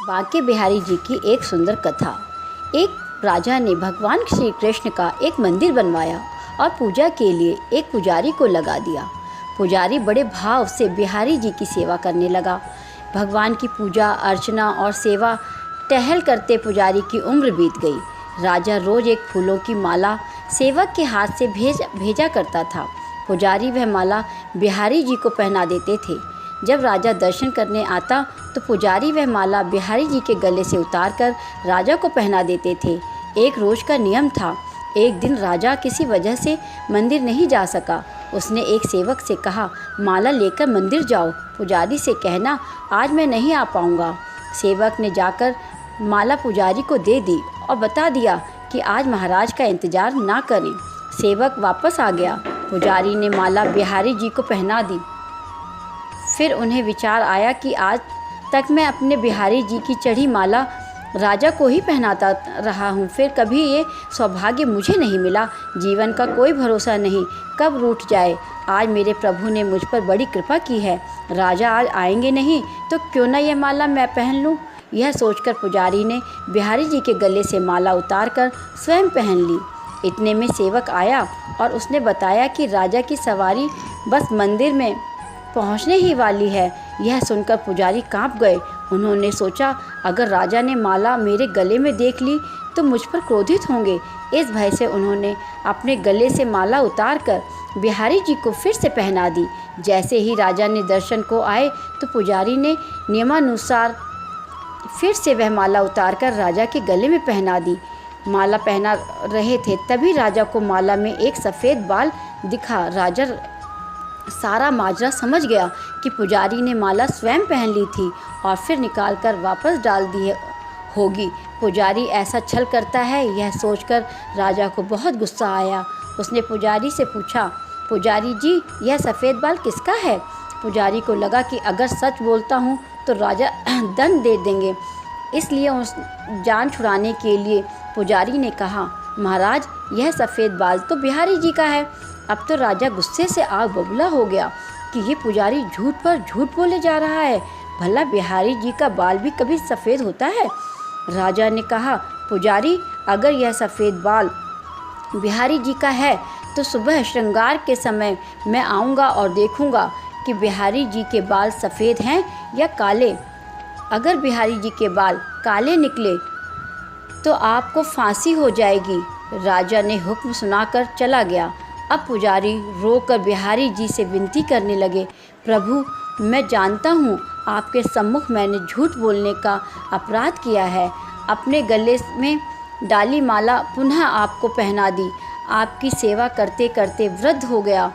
बांके बिहारी जी की एक सुंदर कथा। एक राजा ने भगवान श्री कृष्ण का एक मंदिर बनवाया और पूजा के लिए एक पुजारी को लगा दिया। पुजारी बड़े भाव से बिहारी जी की सेवा करने लगा। भगवान की पूजा अर्चना और सेवा टहल करते पुजारी की उम्र बीत गई। राजा रोज एक फूलों की माला सेवक के हाथ से भेजा करता था। पुजारी वह माला बिहारी जी को पहना देते थे। जब राजा दर्शन करने आता तो पुजारी वह माला बिहारी जी के गले से उतारकर राजा को पहना देते थे। एक रोज का नियम था। एक दिन राजा किसी वजह से मंदिर नहीं जा सका। उसने एक सेवक से कहा, माला लेकर मंदिर जाओ, पुजारी से कहना आज मैं नहीं आ पाऊँगा। सेवक ने जाकर माला पुजारी को दे दी और बता दिया कि आज महाराज का इंतज़ार ना करें। सेवक वापस आ गया। पुजारी ने माला बिहारी जी को पहना दी। फिर उन्हें विचार आया कि आज तक मैं अपने बिहारी जी की चढ़ी माला राजा को ही पहनाता रहा हूँ, फिर कभी ये सौभाग्य मुझे नहीं मिला। जीवन का कोई भरोसा नहीं, कब रूठ जाए। आज मेरे प्रभु ने मुझ पर बड़ी कृपा की है। राजा आज आएंगे नहीं तो क्यों ना ये माला मैं पहन लूँ। यह सोचकर पुजारी ने बिहारी जी के गले से माला उतारकर स्वयं पहन ली। इतने में सेवक आया और उसने बताया कि राजा की सवारी बस मंदिर में पहुंचने ही वाली है। यह सुनकर पुजारी कांप गए। उन्होंने सोचा, अगर राजा ने माला मेरे गले में देख ली तो मुझ पर क्रोधित होंगे। इस भय से उन्होंने अपने गले से माला उतारकर बिहारी जी को फिर से पहना दी। जैसे ही राजा ने दर्शन को आए तो पुजारी ने नियमानुसार फिर से वह माला उतारकर राजा के गले में पहना दी। माला पहना रहे थे तभी राजा को माला में एक सफ़ेद बाल दिखा। राजा सारा माजरा समझ गया कि पुजारी ने माला स्वयं पहन ली थी और फिर निकालकर वापस डाल दी होगी। पुजारी ऐसा छल करता है, यह सोचकर राजा को बहुत गुस्सा आया। उसने पुजारी से पूछा, पुजारी जी यह सफ़ेद बाल किसका है। पुजारी को लगा कि अगर सच बोलता हूँ तो राजा दंड दे देंगे, इसलिए उस जान छुड़ाने के लिए पुजारी ने कहा, महाराज यह सफ़ेद बाल तो बिहारी जी का है। अब तो राजा गुस्से से आग बबूला हो गया कि ये पुजारी झूठ पर झूठ बोले जा रहा है। भला बिहारी जी का बाल भी कभी सफ़ेद होता है। राजा ने कहा, पुजारी अगर यह सफ़ेद बाल बिहारी जी का है तो सुबह श्रृंगार के समय मैं आऊँगा और देखूँगा कि बिहारी जी के बाल सफ़ेद हैं या काले। अगर बिहारी जी के बाल काले निकले तो आपको फांसी हो जाएगी। राजा ने हुक्म सुनाकर चला गया। अब पुजारी रोकर बिहारी जी से विनती करने लगे, प्रभु मैं जानता हूँ आपके सम्मुख मैंने झूठ बोलने का अपराध किया है। अपने गले में डाली माला पुनः आपको पहना दी। आपकी सेवा करते करते वृद्ध हो गया।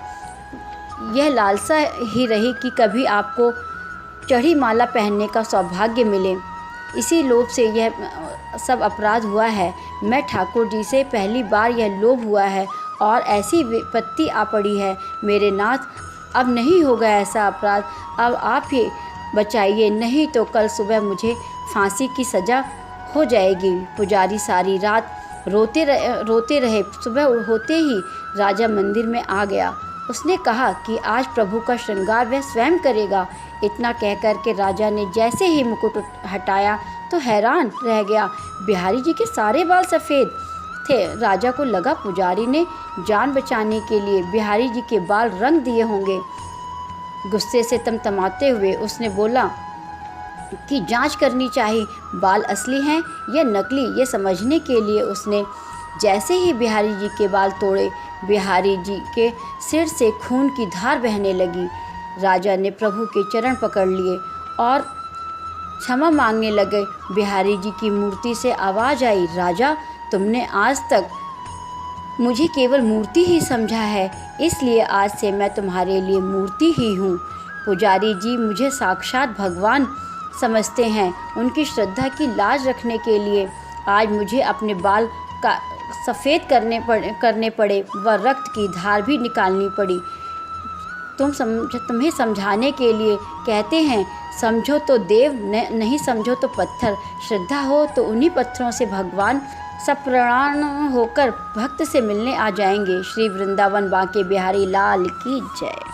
यह लालसा ही रही कि कभी आपको चढ़ी माला पहनने का सौभाग्य मिले। इसी लोभ से यह सब अपराध हुआ है। मैं ठाकुर जी से पहली बार यह लोभ हुआ है और ऐसी विपत्ति आ पड़ी है। मेरे नाथ अब नहीं होगा ऐसा अपराध, अब आप ही बचाइए, नहीं तो कल सुबह मुझे फांसी की सज़ा हो जाएगी। पुजारी सारी रात रोते रहे। सुबह होते ही राजा मंदिर में आ गया। उसने कहा कि आज प्रभु का श्रृंगार वह स्वयं करेगा। इतना कहकर के राजा ने जैसे ही मुकुट हटाया तो हैरान रह गया, बिहारी जी के सारे बाल सफ़ेद थे। राजा को लगा पुजारी ने जान बचाने के लिए बिहारी जी के बाल रंग दिए होंगे। गुस्से से तमतमाते हुए उसने बोला कि जांच करनी चाहिए, बाल असली हैं या नकली। ये समझने के लिए उसने जैसे ही बिहारी जी के बाल तोड़े, बिहारी जी के सिर से खून की धार बहने लगी। राजा ने प्रभु के चरण पकड़ लिए और क्षमा मांगने लगे। बिहारी जी की मूर्ति से आवाज़ आई, राजा तुमने आज तक मुझे केवल मूर्ति ही समझा है, इसलिए आज से मैं तुम्हारे लिए मूर्ति ही हूँ। पुजारी जी मुझे साक्षात भगवान समझते हैं। उनकी श्रद्धा की लाज रखने के लिए आज मुझे अपने बाल का सफ़ेद करने पड़े व रक्त की धार भी निकालनी पड़ी। तुम्हें समझाने के लिए कहते हैं, समझो तो देव, नहीं समझो तो पत्थर। श्रद्धा हो तो उन्हीं पत्थरों से भगवान सप्राण होकर भक्त से मिलने आ जाएंगे। श्री वृंदावन बांके बिहारी लाल की जय।